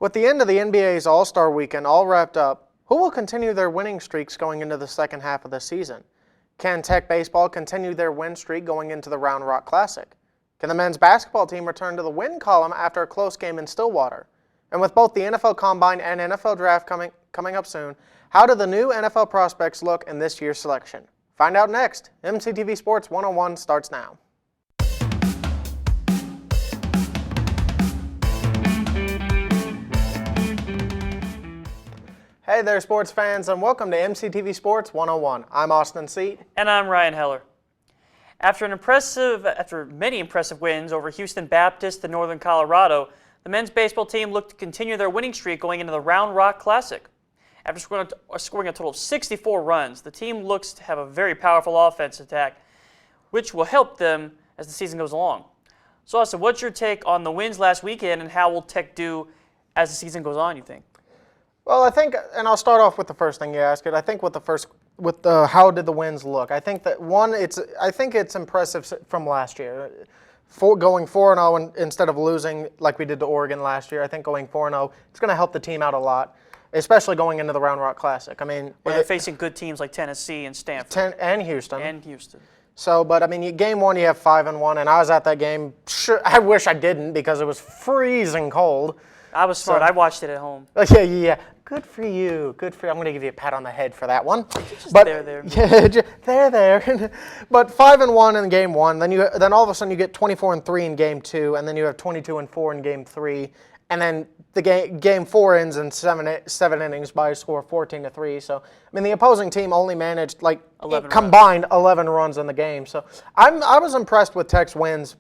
With the end of the NBA's All-Star Weekend all wrapped up, who will continue their winning streaks going into the second half of the season? Can Tech Baseball continue their win streak going into the Round Rock Classic? Can the men's basketball team return to the win column after a close game in Stillwater? And with both the NFL Combine and NFL Draft coming up soon, how do the new NFL prospects look in this year's selection? Find out next. MCTV Sports 101 starts now. Hey there, sports fans, and welcome to MCTV Sports 101. I'm Austin Seat. And I'm Ryan Heller. After many impressive wins over Houston Baptist and Northern Colorado, the men's baseball team looked to continue their winning streak going into the Round Rock Classic. After scoring a total of 64 runs, the team looks to have a very powerful offense attack, which will help them as the season goes along. So, Austin, what's your take on the wins last weekend, and how will Tech do as the season goes on, you think? Well, I think, and I'll start off with the first thing you asked. I think how did the wins look? I think that I think it's impressive from last year. Going 4-0 instead of losing like we did to Oregon last year. I think going 4-0, it's going to help the team out a lot, especially going into the Round Rock Classic. I mean, where they're facing good teams like Tennessee and Stanford and Houston. So, but I mean, game one you have 5-1, and I was at that game. Sure, I wish I didn't because it was freezing cold. I was smart. I watched it at home. Yeah. Good for you. Good for you. I'm going to give you a pat on the head for that one. There. Yeah, there. But 5-1 in game one. Then all of a sudden you get 24-3 in game two, and then you have 22-4 in game three, and then the game four ends in seven innings by a score of 14-3. So I mean, the opposing team only managed combined 11 runs in the game. So I was impressed with Tech's wins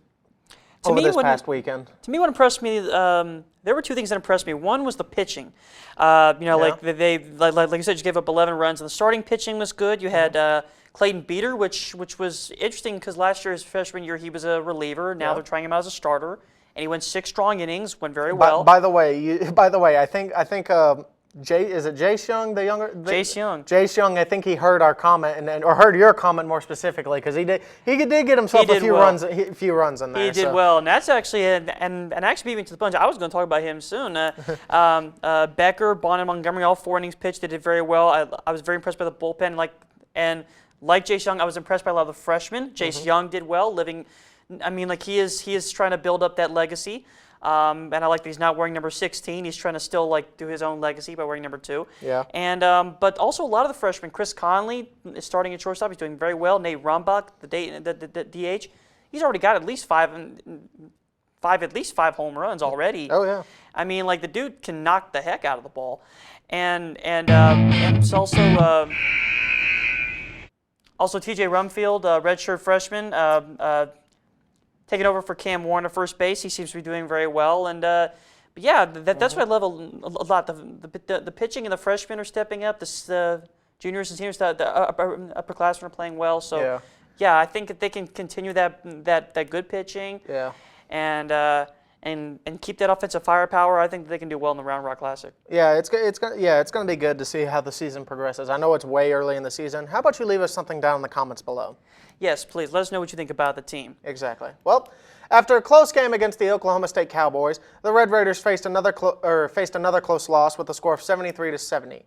over this past weekend. To me, what impressed me, there were two things that impressed me. One was the pitching. Like you said, you gave up 11 runs, and the starting pitching was good. You had Clayton Beater, which was interesting because last year, his freshman year, he was a reliever. Now they're trying him out as a starter, and he went 6 strong innings, went very well. By the way, I think Jace Young, the younger? Jace Young. Jace Young, I think he heard our comment or heard your comment more specifically because he did get himself a few runs in there. He did well, and that's actually and actually beat me to the punch. I was going to talk about him soon. Becker, Bond, and Montgomery, all 4 innings pitched. They did very well. I was very impressed by the bullpen. Like Jace Young, I was impressed by a lot of the freshmen. Jace Young did well, he is trying to build up that legacy. And I like that he's not wearing number 16. He's trying to still do his own legacy by wearing number 2. Yeah. And but also a lot of the freshmen. Chris Conley is starting at shortstop. He's doing very well. Nate Rumbach, the DH, he's already got at least five home runs already. Oh yeah. I mean, the dude can knock the heck out of the ball, and it's also T.J. Rumfield, redshirt freshman. Taking over for Cam Warren at first base. He seems to be doing very well. And that's what I love a lot. The pitching and the freshmen are stepping up. The juniors and seniors, the upperclassmen are playing well. So, I think that they can continue that good pitching. Yeah. And keep that offensive firepower. I think they can do well in the Round Rock Classic. Yeah, it's going to be good to see how the season progresses. I know it's way early in the season. How about you leave us something down in the comments below? Yes, please. Let us know what you think about the team. Exactly. Well, after a close game against the Oklahoma State Cowboys, the Red Raiders faced another close loss with a score of 73-70.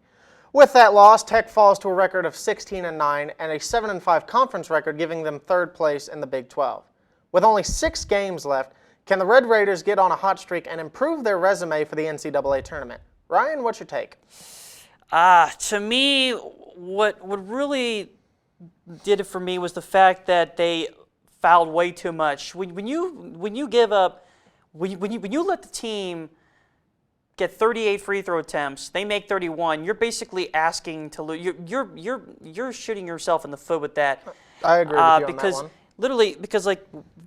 With that loss, Tech falls to a record of 16-9 and a 7-5 conference record, giving them third place in the Big 12. With only 6 games left, can the Red Raiders get on a hot streak and improve their resume for the NCAA tournament? Ryan, what's your take? To me, what really did it for me was the fact that they fouled way too much. When you give up, when you let the team get 38 free throw attempts, they make 31. You're basically asking to lose. You're shooting yourself in the foot with that. I agree with you on that one. Literally, because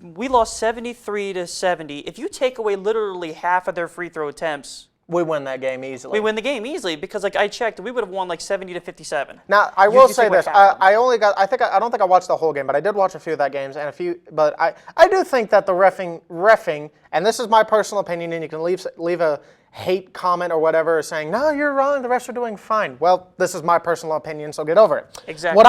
we lost 73-70. If you take away literally half of their free throw attempts, we win that game easily. We win the game easily because I checked, we would have won 70-57. Now I will say this: I don't think I watched the whole game, but I did watch a few of that games and a few. But I do think that the reffing, and this is my personal opinion, and you can leave a hate comment or whatever saying, no, you're wrong, the refs are doing fine. Well, this is my personal opinion, so get over it. Exactly.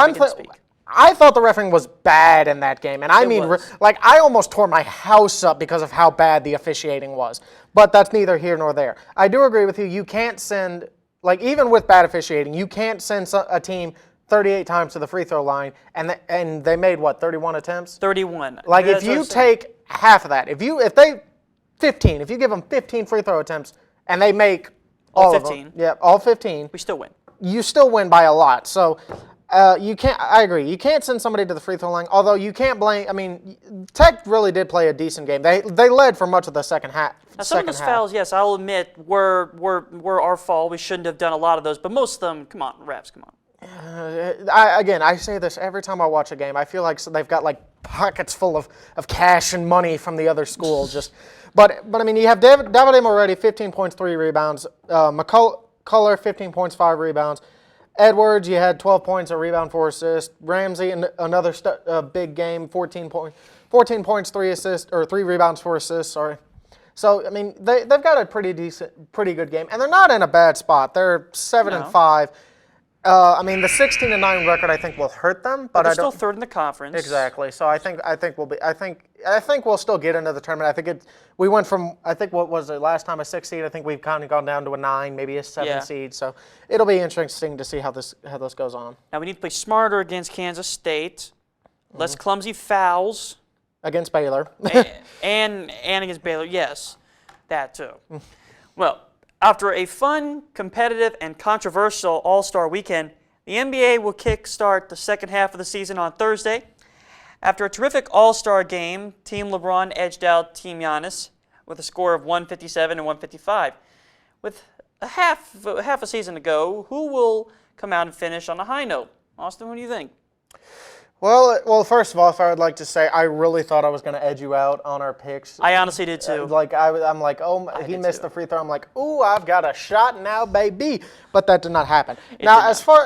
I thought the refereeing was bad in that game, and I mean, was. like, I almost tore my house up because of how bad the officiating was. But that's neither here nor there. I do agree with you. You can't send, like, even with bad officiating, you can't send a team 38 times to the free throw line, and they made what, 31 attempts? 31. Like, That's if what you I'm saying. take half of that, if you give them 15 free throw attempts, and they make all 15. of them, yeah, all 15, We still win. you still win by a lot. So you can't. I agree. You can't send somebody to the free throw line. Although you can't blame. I mean, Tech really did play a decent game. They led for much of the second half. Now, some of those fouls, yes, I'll admit, were our fault. We shouldn't have done a lot of those, but most of them, come on, refs, come on. I say this every time I watch a game. I feel like they've got like pockets full of cash and money from the other school. But I mean, you have Davide Moretti, 15 points, 3 rebounds. McCullough, 15 points, 5 rebounds. Edwards, you had 12 points, a rebound, 4 assists. Ramsey, another big game, 14 points, 3 assists, or 3 rebounds, 4 assists. Sorry. So I mean, they've got a pretty good game, and they're not in a bad spot. They're 7-5. I mean, the 16-9 record I think will hurt them, but They're I don't. still third in the conference. Exactly. So I think we'll still get into the tournament. I think we went from, I think, what was it last time, a 6 seed. I think we've kind of gone down to a 9, maybe a 7 seed. So it'll be interesting to see how this goes on. Now we need to play smarter against Kansas State. Less clumsy fouls. Against Baylor. and against Baylor, yes, that too. Well, after a fun, competitive, and controversial All-Star weekend, the NBA will kickstart the second half of the season on Thursday. After a terrific All-Star game, Team LeBron edged out Team Giannis with a score of 157 and 155. With half a season to go, who will come out and finish on a high note? Austin, what do you think? Well, first of all, if I would like to say, I really thought I was going to edge you out on our picks. I honestly did too. I'm like, oh, he missed the free throw. I'm like, ooh, I've got a shot now, baby. But that did not happen. As far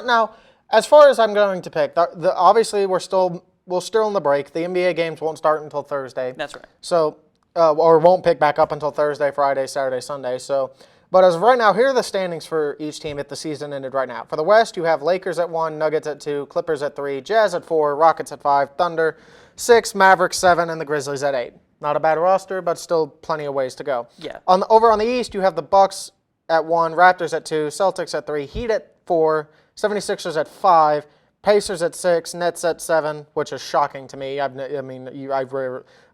as I'm going to pick, obviously we're still in the break. The NBA games won't start until Thursday. That's right. So, or won't pick back up until Thursday, Friday, Saturday, Sunday. So. But as of right now, here are the standings for each team if the season ended right now. For the West, you have Lakers at 1, Nuggets at 2, Clippers at 3, Jazz at 4, Rockets at 5, Thunder 6, Mavericks 7, and the Grizzlies at 8. Not a bad roster, but still plenty of ways to go. Yeah. Over on the East, you have the Bucks at 1, Raptors at 2, Celtics at 3, Heat at 4, 76ers at 5, Pacers at 6, Nets at 7, which is shocking to me.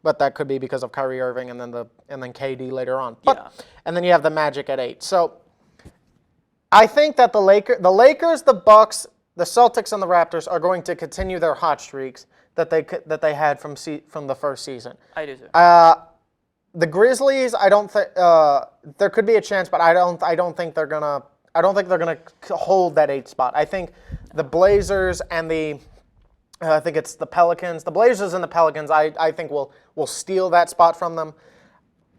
But that could be because of Kyrie Irving and then KD later on. And then you have the Magic at 8. So I think that the Lakers, the Bucks, the Celtics, and the Raptors are going to continue their hot streaks that they had from the first season. I do too. The Grizzlies, I don't think there could be a chance, but I don't think they're gonna hold that 8th spot. I think the Blazers and I think it's the Pelicans. The Blazers and the Pelicans, I think will steal that spot from them.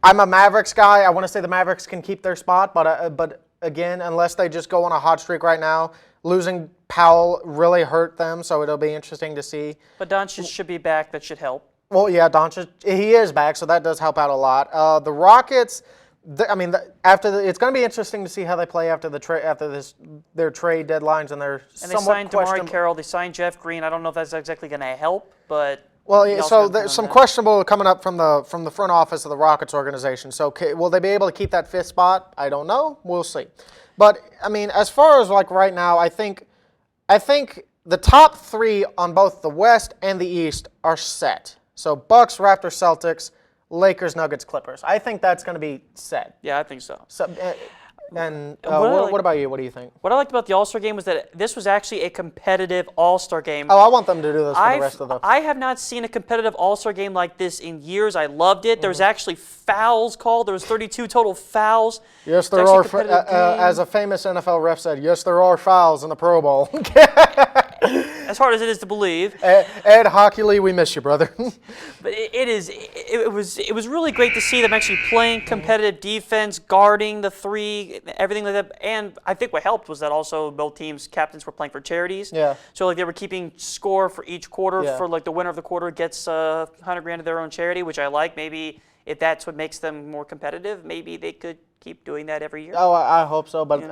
I'm a Mavericks guy. I want to say the Mavericks can keep their spot, but again, unless they just go on a hot streak right now, losing Powell really hurt them. So it'll be interesting to see. But Doncic should be back. That should help. Well, yeah, Doncic, he is back, so that does help out a lot. The Rockets. It's going to be interesting to see how they play after their trade deadlines and their And they signed DeMar Carroll. They signed Jeff Green. I don't know if that's exactly going to help, but so there's some questionable coming up from the front office of the Rockets organization. So will they be able to keep that 5th spot? I don't know. We'll see. But I mean, as far as like right now, I think the top 3 on both the West and the East are set. So Bucks, Raptors, Celtics, Lakers, Nuggets, Clippers. I think that's going to be set. Yeah, I think so. What about you? What do you think? What I liked about the All-Star game was that this was actually a competitive All-Star game. Oh, I want them to do this for the rest of the... I have not seen a competitive All-Star game like this in years. I loved it. There was actually fouls called. There was 32 total fouls. Yes, there are. As a famous NFL ref said, yes, there are fouls in the Pro Bowl. As hard as it is to believe. Ed Hockley, we miss you, brother. But it was really great to see them actually playing competitive defense, guarding the 3, everything like that. And I think what helped was that also both teams' captains were playing for charities. Yeah. So like they were keeping score for each quarter. Yeah. For like the winner of the quarter gets $100,000 of their own charity, which I like. Maybe if that's what makes them more competitive, maybe they could keep doing that every year. Oh, I hope so. But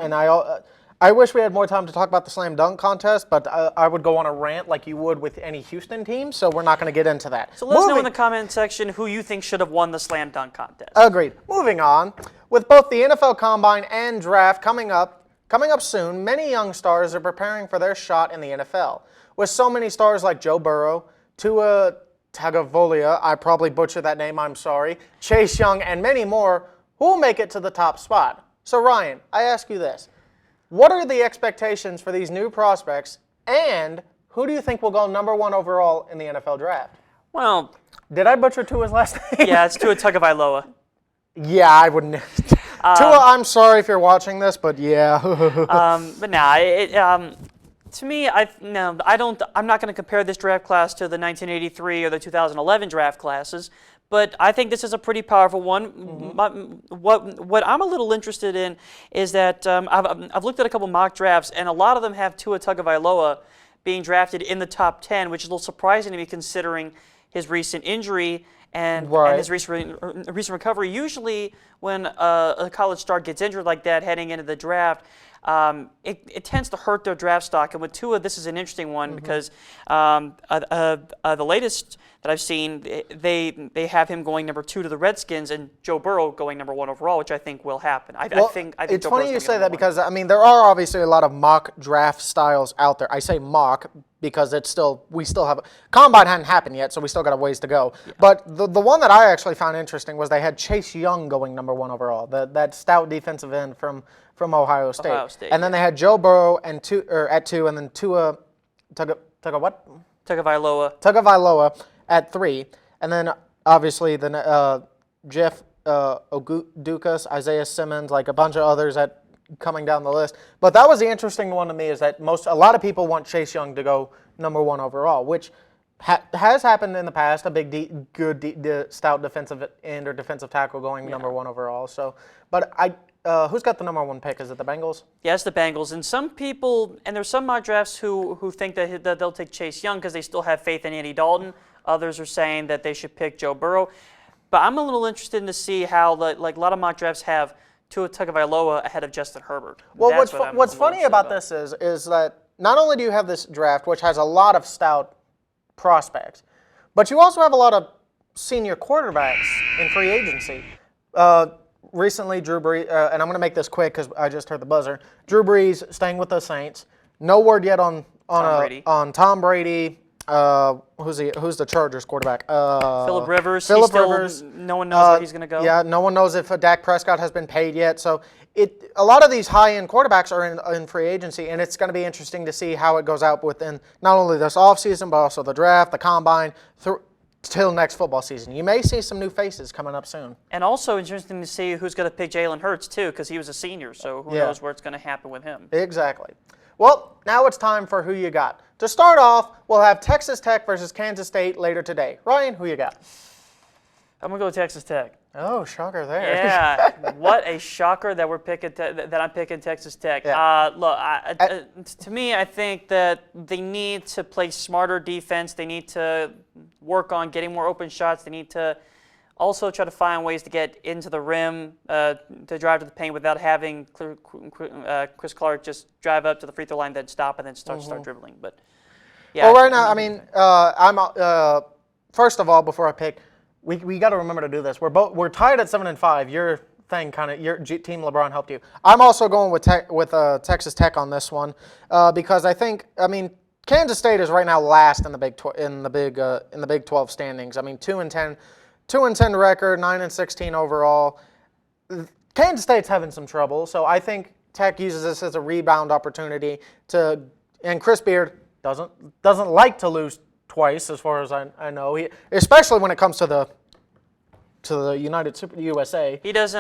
I wish we had more time to talk about the slam dunk contest, but I would go on a rant like you would with any Houston team, so we're not going to get into that. So let us know in the comment section who you think should have won the slam dunk contest. Agreed. Moving on, with both the NFL Combine and Draft coming up soon, many young stars are preparing for their shot in the NFL. With so many stars like Joe Burrow, Tua Tagovailoa, I probably butchered that name, I'm sorry, Chase Young, and many more, who will make it to the top spot? So Ryan, I ask you this. What are the expectations for these new prospects, and who do you think will go number 1 overall in the NFL Draft? Well, did I butcher Tua's last name? Yeah, it's Tua Tagovailoa. Yeah, I wouldn't. Tua, I'm sorry if you're watching this, but yeah. But nah, to me, I'm not going to compare this draft class to the 1983 or the 2011 draft classes. But I think this is a pretty powerful one. Mm-hmm. What I'm a little interested in is that I've looked at a couple mock drafts, and a lot of them have Tua Tagovailoa being drafted in the top 10, which is a little surprising to me considering his recent injury and his recent recovery. Usually when a college star gets injured like that heading into the draft, it tends to hurt their draft stock. And with Tua, this is an interesting one because the latest that I've seen, they have him going number 2 to the Redskins and Joe Burrow going number 1 overall, which I think will happen. I think it's Joe funny Burrow's you say gonna that be because, I mean, there are obviously a lot of mock draft styles out there. I say mock because we still have Combine hadn't happened yet, so we still got a ways to go. Yeah. But the one that I actually found interesting was they had Chase Young going number 1 overall, that stout defensive end from Ohio State. And then they had Joe Burrow at 2, and then Tua Tagovailoa at 3, and then obviously Jeff Ogudukas, Isaiah Simmons, like a bunch of others coming down the list. But that was the interesting one to me, is that a lot of people want Chase Young to go number 1 overall, which has happened in the past. A big, good, stout defensive end or defensive tackle going number 1 overall. So, but who's got the number 1 pick? Is it the Bengals? Yes, the Bengals. And some people, and there's some mock drafts who think that they'll take Chase Young because they still have faith in Andy Dalton. Others are saying that they should pick Joe Burrow. But I'm a little interested to see how, like a lot of mock drafts have Tua Tagovailoa ahead of Justin Herbert. Well, what's funny about this is that not only do you have this draft, which has a lot of stout prospects, but you also have a lot of senior quarterbacks in free agency. Recently, Drew Brees, and I'm going to make this quick because I just heard the buzzer. Drew Brees staying with the Saints. No word yet on Tom Brady. Who's the Chargers quarterback? Phillip Rivers. Rivers. No one knows where he's going to go. Yeah, no one knows if Dak Prescott has been paid yet. So a lot of these high-end quarterbacks are in free agency, and it's going to be interesting to see how it goes out within not only this offseason, but also the draft, the combine, till next football season. You may see some new faces coming up soon. And also interesting to see who's going to pick Jalen Hurts, too, because he was a senior, so who knows where it's going to happen with him. Exactly. Well, now it's time for Who You Got. To start off, we'll have Texas Tech versus Kansas State later today. Ryan, who you got? I'm going to go with Texas Tech. Oh, shocker there. Yeah, what a shocker that we're picking that I'm picking Texas Tech. Yeah. To me, I think that they need to play smarter defense. They need to work on getting more open shots. They need to also try to find ways to get into the rim, to drive to the paint without having Chris Clark just drive up to the free throw line, then stop, and then start dribbling. But yeah. Well, right now, I mean, first of all, before I pick, we got to remember to do this. We're tied at 7-5. Your team LeBron helped you. I'm also going with Texas Tech on this one because I think, Kansas State is right now last in the Big 12 standings. I mean, 2-10 record, 9-16 overall. Kansas State's having some trouble, so I think Tech uses this as a rebound opportunity and Chris Beard doesn't like to lose twice, as far as I know. Especially when it comes to the United Super USA. He does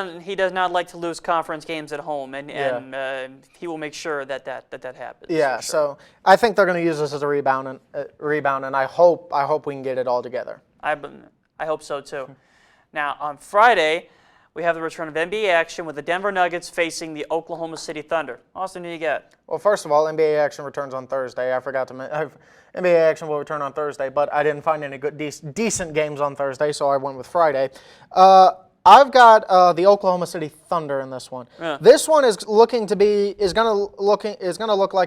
not like to lose conference games at home, and he will make sure that happens. Yeah, sure. So I think they're going to use this as a rebound, and I hope we can get it all together. I hope so too. Now on Friday, we have the return of NBA action with the Denver Nuggets facing the Oklahoma City Thunder. Austin, who you got? Well, first of all, NBA action returns on Thursday. I forgot to mention. NBA action will return on Thursday, but I didn't find any good decent games on Thursday, so I went with Friday. I've got the Oklahoma City Thunder in this one. Yeah. This one is looking to be is gonna look like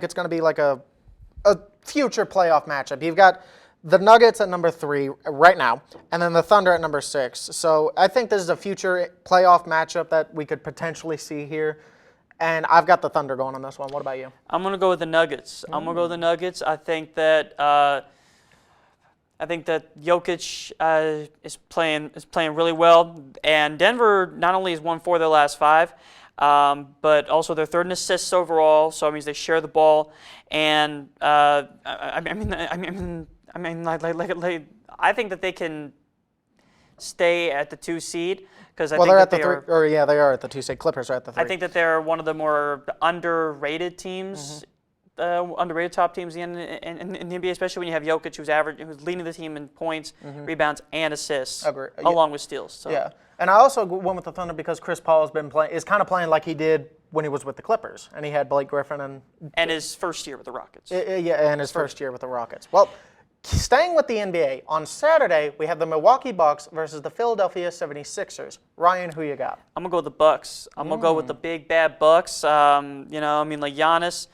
it's gonna be like a future playoff matchup. You've got the Nuggets at number 3 right now, and then the Thunder at number 6. So I think this is a future playoff matchup that we could potentially see here. And I've got the Thunder going on this one. What about you? I'm going to go with the Nuggets. I'm going to go with the Nuggets. I think that Jokic is playing really well, and Denver not only has won 4 of their last 5, but also they're third in assists overall. So it means they share the ball, and I think that they can stay at the 2 seed. Because I think they're that at the 3, or yeah, they are at the 2 seed. Clippers are at the 3. I think that they're one of the more underrated teams, underrated top teams in the NBA, especially when you have Jokic, who's leading the team in points, rebounds, and assists, along with steals. So. Yeah, and I also went with the Thunder because Chris Paul is kind of playing like he did when he was with the Clippers, and he had Blake Griffin and his first year with the Rockets. Yeah, and his first year with the Rockets. Well, staying with the NBA, on Saturday, we have the Milwaukee Bucks versus the Philadelphia 76ers. Ryan, who you got? I'm going to go with the Bucks. I'm going to go with the big, bad Bucks. Like Giannis,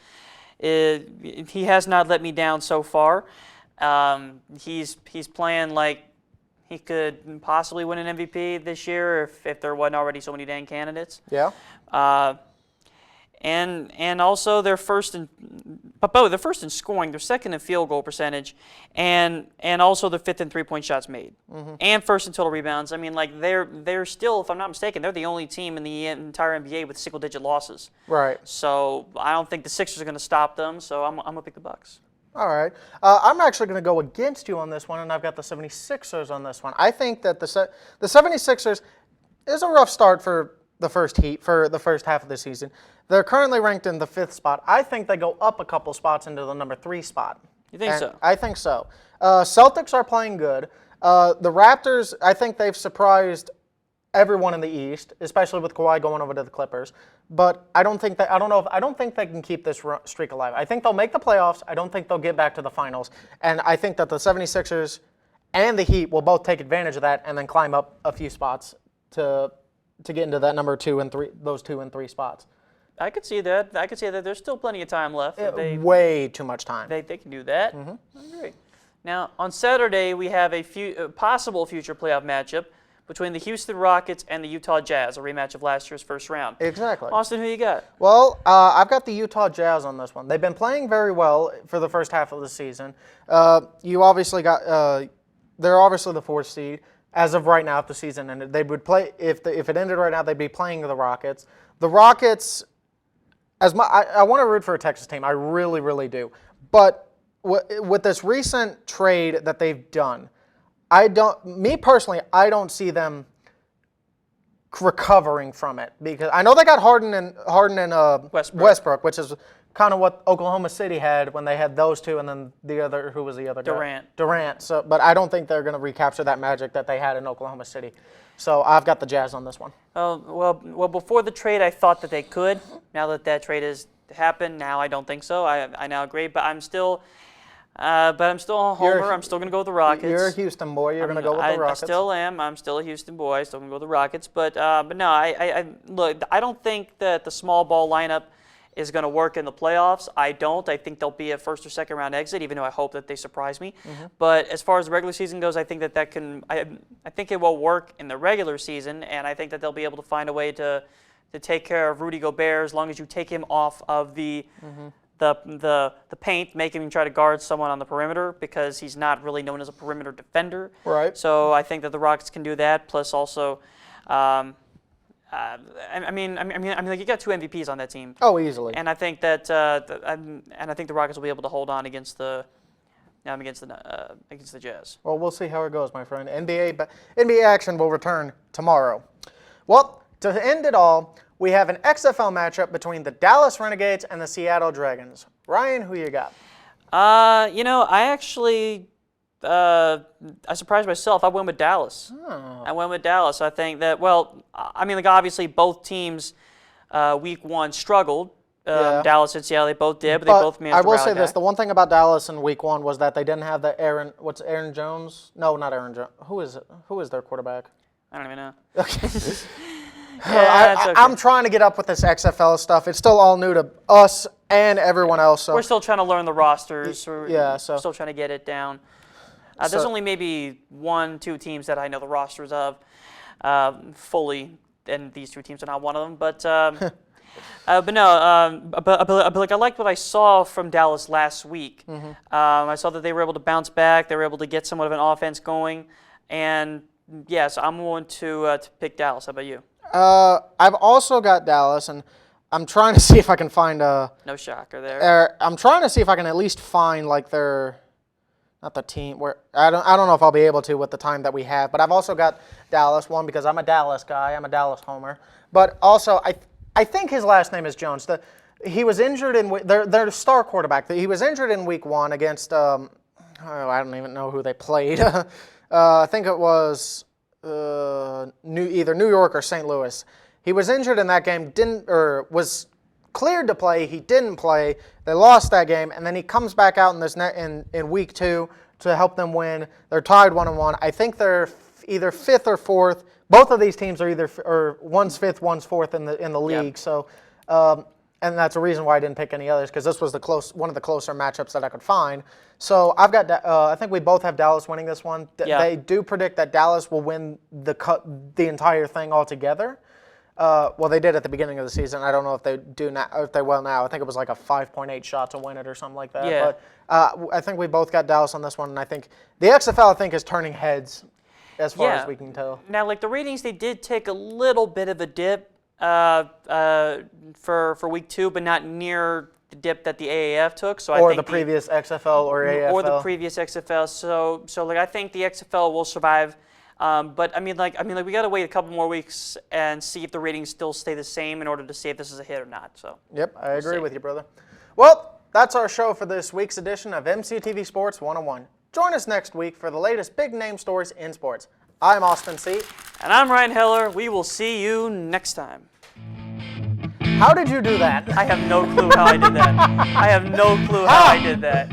he has not let me down so far. He's playing like he could possibly win an MVP this year if there wasn't already so many dang candidates. Yeah. And also they're first in scoring, they're second in field goal percentage, and also they're 5th in 3-point shots made, and first in total rebounds. I mean, like they're still, if I'm not mistaken, they're the only team in the entire NBA with single-digit losses. Right. So I don't think the Sixers are going to stop them. So I'm gonna pick the Bucks. All right. I'm actually going to go against you on this one, and I've got the 76ers on this one. I think that the 76ers is a rough start for the first half of the season. They're currently ranked in the 5th spot. I think they go up a couple spots into the number 3 spot. You think so? I think so. Celtics are playing good. The Raptors, I think they've surprised everyone in the East, especially with Kawhi going over to the Clippers. But I don't think they can keep this streak alive. I think they'll make the playoffs. I don't think they'll get back to the finals. And I think that the 76ers and the Heat will both take advantage of that and then climb up a few spots to get into that number 2 and 3, those 2 and 3 spots. I could see that. There's still plenty of time left. Way too much time. They can do that. I agree. Now, on Saturday, we have a possible future playoff matchup between the Houston Rockets and the Utah Jazz, a rematch of last year's first round. Exactly. Austin, who you got? Well, I've got the Utah Jazz on this one. They've been playing very well for the first half of the season. You obviously got they're obviously the 4th seed. As of right now, if the season ended, they would play. If it ended right now, they'd be playing the Rockets. The Rockets, I want to root for a Texas team. I really, really do. But with this recent trade that they've done, me personally, I don't see them recovering from it because I know they got Harden and Westbrook, which is kind of what Oklahoma City had when they had those two, and then who was the other guy? Durant. So, but I don't think they're going to recapture that magic that they had in Oklahoma City. So I've got the Jazz on this one. Well, before the trade, I thought that they could. Now that trade has happened, now I don't think so. I now agree, but I'm still a homer. I'm still going to go with the Rockets. You're a Houston boy. You're going to go with the Rockets. I still am. I'm still a Houston boy. Still going to go with the Rockets. But no, look. I don't think that the small ball lineup is going to work in the playoffs. I don't. I think they'll be a 1st or 2nd round exit, even though I hope that they surprise me. But as far as the regular season goes, I think that can. I think it will work in the regular season, and I think that they'll be able to find a way to take care of Rudy Gobert as long as you take him off of the paint, make him try to guard someone on the perimeter because he's not really known as a perimeter defender. Right. So I think that the Rockets can do that. Plus also. I mean, like you got 2 MVPs on that team. Oh, easily. And I think that, I think the Rockets will be able to hold on against the Jazz. Well, we'll see how it goes, my friend. NBA action will return tomorrow. Well, to end it all, we have an XFL matchup between the Dallas Renegades and the Seattle Dragons. Ryan, who you got? I actually. I surprised myself. I went with Dallas. Oh. I went with Dallas. I think that, obviously both teams week 1 struggled. Dallas and Seattle, they both did, but they both managed to I will say rally this. back. The one thing about Dallas in week 1 was that they didn't have the Aaron Jones? No, not Aaron Jones. Who is their quarterback? I don't even know. I'm trying to get up with this XFL stuff. It's still all new to us and everyone else. So we're still trying to learn the rosters. So still trying to get it down. There's only maybe 1-2 teams that I know the rosters of fully, and these 2 teams are not one of them. But like I liked what I saw from Dallas last week. Mm-hmm. I saw that they were able to bounce back. They were able to get somewhat of an offense going, and yes, I'm going to pick Dallas. How about you? I've also got Dallas, and I'm trying to see if I can find a. No shocker there. I'm trying to see if I can at least find like not the team where I don't know if I'll be able to with the time that we have, but I've also got Dallas, one because I'm a Dallas guy, I'm a Dallas homer, but also I think his last name is Jones. He was injured in their star quarterback. He was injured in week 1 against I don't even know who they played. I think it was either New York or St. Louis. He was injured in that game, was cleared to play. He didn't play. They lost that game, and then he comes back out in this in week 2 to help them win. They're tied 1-1. I think they're either 5th or 4th. Both of these teams are one's 5th, one's 4th in the league. Yep. So, and that's a reason why I didn't pick any others, because this was one of the closer matchups that I could find. So I've got. I think we both have Dallas winning this one. They do predict that Dallas will win the entire thing altogether. Well, they did at the beginning of the season. I don't know if they do now, if they will now. I think it was like a 5.8 shot to win it or something like that. Yeah. But I think we both got Dallas on this one, and I think the XFL is turning heads as far as we can tell. Now, like the ratings, they did take a little bit of a dip for week 2, but not near the dip that the AAF took. So I think the previous XFL or AFL. Or the previous XFL. So like I think the XFL will survive. But I mean, we got to wait a couple more weeks and see if the ratings still stay the same in order to see if this is a hit or not. So. Yep, I agree with you, brother. Well, that's our show for this week's edition of MCTV Sports 101. Join us next week for the latest big name stories in sports. I'm Austin C. And I'm Ryan Heller. We will see you next time. How did you do that? I have no clue how I did that. I have no clue how I did that.